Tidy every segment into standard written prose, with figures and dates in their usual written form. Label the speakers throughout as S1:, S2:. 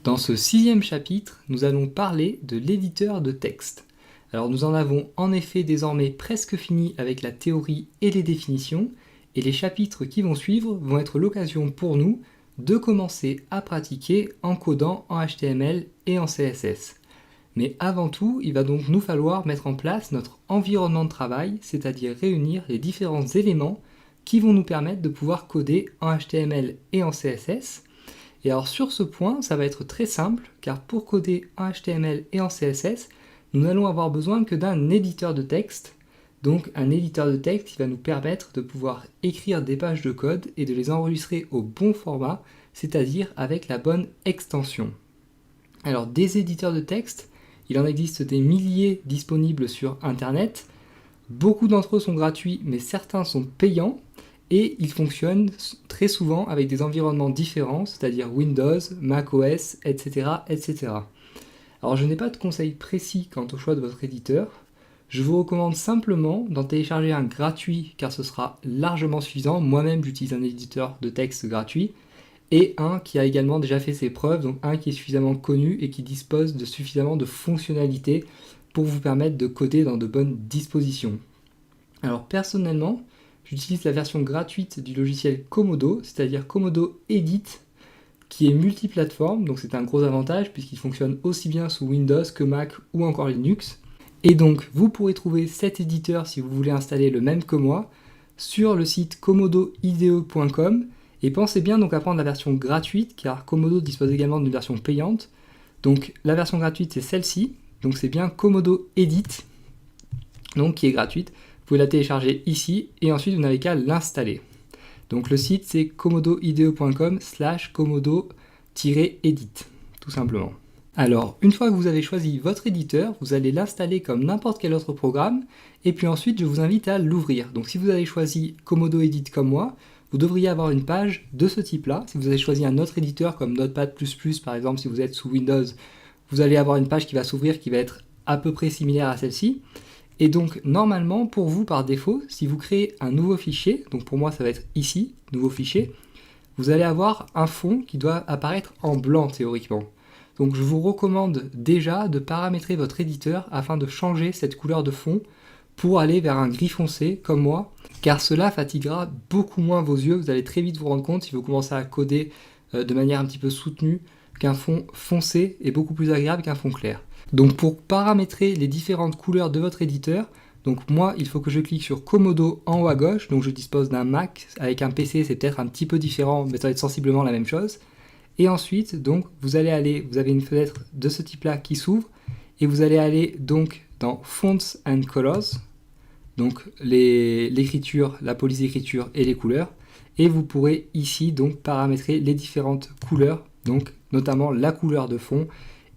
S1: Dans ce 6e chapitre, nous allons parler de l'éditeur de texte. Alors nous en avons en effet désormais presque fini avec la théorie et les définitions, et les chapitres qui vont suivre vont être l'occasion pour nous de commencer à pratiquer en codant en HTML et en CSS. Mais avant tout, il va donc nous falloir mettre en place notre environnement de travail, c'est-à-dire réunir les différents éléments qui vont nous permettre de pouvoir coder en HTML et en CSS. Et alors sur ce point, ça va être très simple, car pour coder en HTML et en CSS, nous n'allons avoir besoin que d'un éditeur de texte. Donc un éditeur de texte qui va nous permettre de pouvoir écrire des pages de code et de les enregistrer au bon format, c'est-à-dire avec la bonne extension. Alors des éditeurs de texte, il en existe des milliers disponibles sur Internet. Beaucoup d'entre eux sont gratuits, mais certains sont payants. Et ils fonctionnent très souvent avec des environnements différents, c'est-à-dire Windows, macOS, etc., etc. Alors je n'ai pas de conseils précis quant au choix de votre éditeur. Je vous recommande simplement d'en télécharger un gratuit car ce sera largement suffisant. Moi-même j'utilise un éditeur de texte gratuit et un qui a également déjà fait ses preuves, donc un qui est suffisamment connu et qui dispose de suffisamment de fonctionnalités pour vous permettre de coder dans de bonnes dispositions. Alors personnellement, j'utilise la version gratuite du logiciel Komodo, c'est-à-dire Komodo Edit, qui est multiplateforme, donc c'est un gros avantage puisqu'il fonctionne aussi bien sous Windows que Mac ou encore Linux. Et donc vous pourrez trouver cet éditeur si vous voulez installer le même que moi sur le site komodoide.com et pensez bien donc à prendre la version gratuite car Komodo dispose également d'une version payante. Donc la version gratuite c'est celle-ci, donc c'est bien Komodo Edit, donc qui est gratuite. Vous pouvez la télécharger ici et ensuite vous n'avez qu'à l'installer. Donc le site c'est komodoide.com/komodo-edit, tout simplement. Alors une fois que vous avez choisi votre éditeur, vous allez l'installer comme n'importe quel autre programme et puis ensuite je vous invite à l'ouvrir. Donc si vous avez choisi Komodo Edit comme moi, vous devriez avoir une page de ce type-là. Si vous avez choisi un autre éditeur comme Notepad++, par exemple, si vous êtes sous Windows, vous allez avoir une page qui va s'ouvrir qui va être à peu près similaire à celle-ci. Et donc normalement pour vous par défaut, si vous créez un nouveau fichier, donc pour moi ça va être ici, nouveau fichier, vous allez avoir un fond qui doit apparaître en blanc théoriquement. Donc je vous recommande déjà de paramétrer votre éditeur afin de changer cette couleur de fond pour aller vers un gris foncé comme moi, car cela fatiguera beaucoup moins vos yeux. Vous allez très vite vous rendre compte si vous commencez à coder de manière un petit peu soutenue qu'un fond foncé est beaucoup plus agréable qu'un fond clair. Donc pour paramétrer les différentes couleurs de votre éditeur, donc moi il faut que je clique sur Komodo en haut à gauche, donc je dispose d'un Mac, avec un PC c'est peut-être un petit peu différent, mais ça va être sensiblement la même chose. Et ensuite donc vous avez une fenêtre de ce type là qui s'ouvre, et vous allez aller donc dans Fonts and Colors, donc l'écriture, la police d'écriture et les couleurs, et vous pourrez ici donc paramétrer les différentes couleurs, donc notamment la couleur de fond.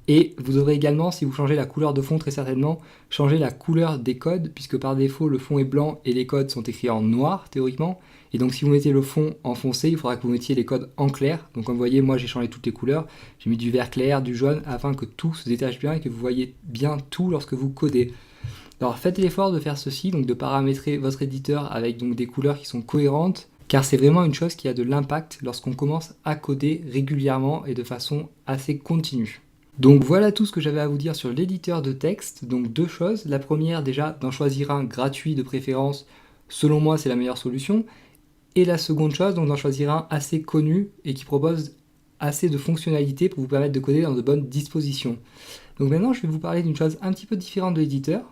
S1: Et vous devrez également, si vous changez la couleur de fond, très certainement, changer la couleur des codes, puisque par défaut, le fond est blanc et les codes sont écrits en noir, théoriquement. Et donc, si vous mettez le fond en foncé, il faudra que vous mettiez les codes en clair. Donc, comme vous voyez, moi, j'ai changé toutes les couleurs. J'ai mis du vert clair, du jaune, afin que tout se détache bien et que vous voyez bien tout lorsque vous codez. Alors, faites l'effort de faire ceci, donc de paramétrer votre éditeur avec donc des couleurs qui sont cohérentes, car c'est vraiment une chose qui a de l'impact lorsqu'on commence à coder régulièrement et de façon assez continue. Donc voilà tout ce que j'avais à vous dire sur l'éditeur de texte. Donc deux choses. La première déjà, d'en choisir un gratuit de préférence. Selon moi, c'est la meilleure solution. Et la seconde chose, donc d'en choisir un assez connu et qui propose assez de fonctionnalités pour vous permettre de coder dans de bonnes dispositions. Donc maintenant, je vais vous parler d'une chose un petit peu différente de l'éditeur.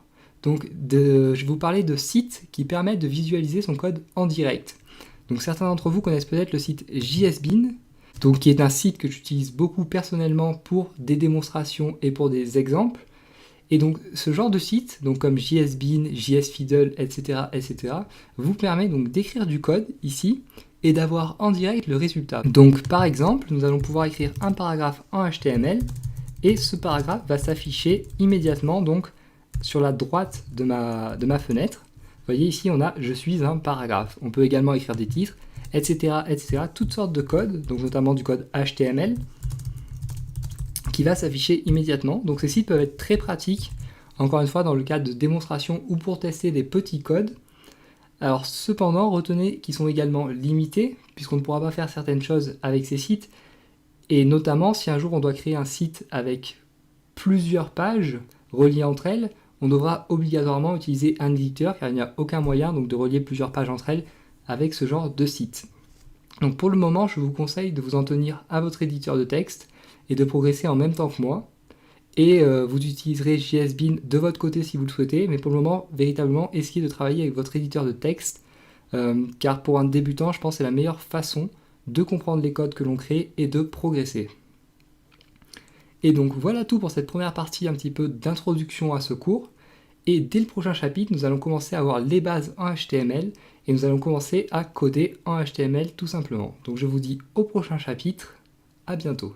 S1: Donc je vais vous parler de sites qui permettent de visualiser son code en direct. Donc certains d'entre vous connaissent peut-être le site JSBean, donc qui est un site que j'utilise beaucoup personnellement pour des démonstrations et pour des exemples. Et donc ce genre de site, donc comme JSBean, JSFiddle, etc., etc., vous permet donc d'écrire du code ici et d'avoir en direct le résultat. Donc par exemple, nous allons pouvoir écrire un paragraphe en HTML et ce paragraphe va s'afficher immédiatement donc sur la droite de ma fenêtre. Vous voyez ici on a « Je suis un paragraphe ». On peut également écrire des titres, etc., etc., toutes sortes de codes, donc notamment du code HTML, qui va s'afficher immédiatement. Donc ces sites peuvent être très pratiques, encore une fois dans le cadre de démonstration ou pour tester des petits codes. Alors cependant, retenez qu'ils sont également limités, puisqu'on ne pourra pas faire certaines choses avec ces sites, Et notamment, si un jour on doit créer un site avec plusieurs pages reliées entre elles, on devra obligatoirement utiliser un éditeur car il n'y a aucun moyen donc, de relier plusieurs pages entre elles avec ce genre de site. Donc pour le moment, je vous conseille de vous en tenir à votre éditeur de texte et de progresser en même temps que moi. Et vous utiliserez JSBean de votre côté si vous le souhaitez, mais pour le moment, véritablement, essayez de travailler avec votre éditeur de texte, car pour un débutant, je pense que c'est la meilleure façon de comprendre les codes que l'on crée et de progresser. Et donc voilà tout pour cette première partie un petit peu d'introduction à ce cours. Et dès le prochain chapitre, nous allons commencer à voir les bases en HTML et nous allons commencer à coder en HTML tout simplement. Donc je vous dis au prochain chapitre, à bientôt.